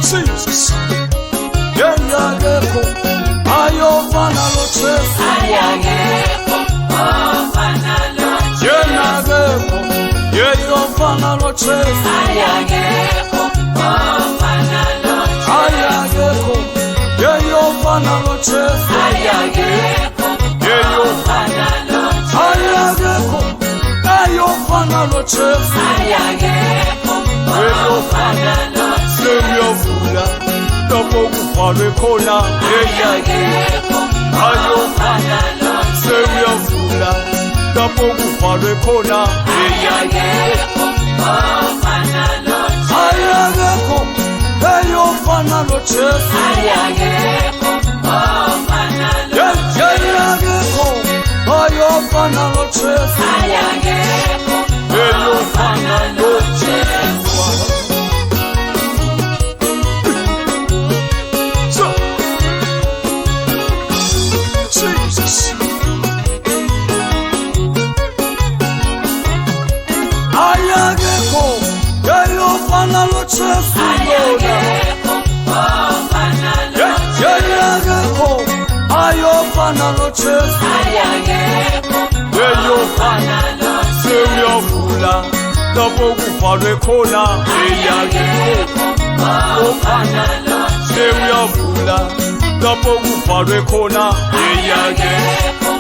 Jesus. Yenageko ayofana lochefu Yenageko yeyofana lochefu Ayageko yeyofana lochefu Ayageko ayofana lochefu Ayofana semyovula Topo kufalwe khona Ayageko ayofana semyovula Topo kufalwe khona Ayageko ayageko ayofana lochefu Ayageko ayofana lochefu ayofana lochefu Jesus. Ayageko ayofana lochefu Ayageko ayofana lochefu ayofana semyovula Topo kufalwe khona Ayageko semyovula Topo kufalwe khona Ayageko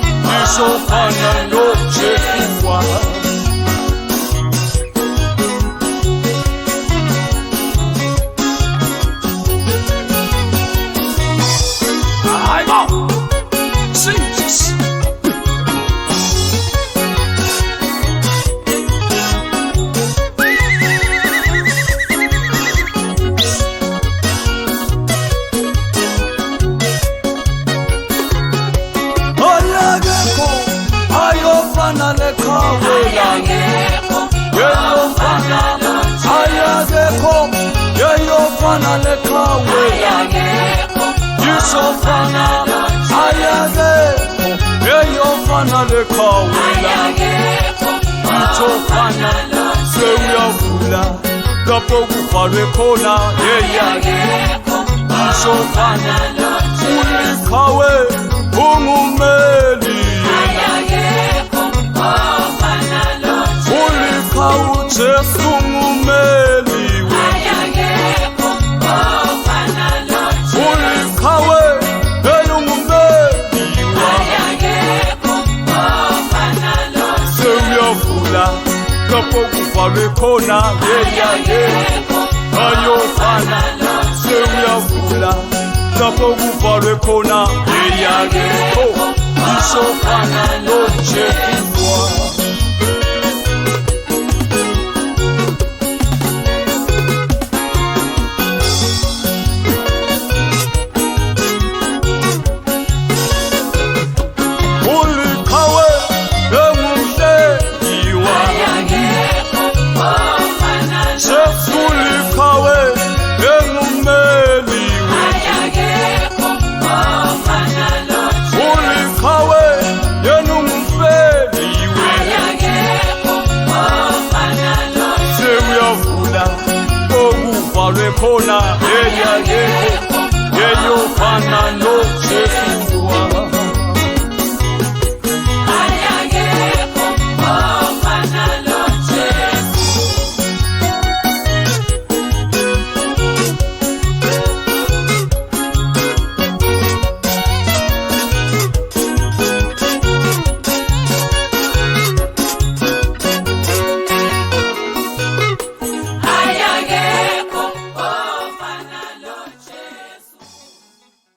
isofana lochefu Jesus. Ayageko ayofana lekawe Ayageko yeyofana lekawe isofana Ayageko yeyofana lekawe itofana semyavula Topo kufalwe khona Ayageko isofana ulikawe ungumeli ulikawe Jesu ungumeli ulikawe Topo kufalwe khona Ayageko ayofana semyavula Topo kufalwe khona Ayageko isofana lochefu khona Ayageko yeyofana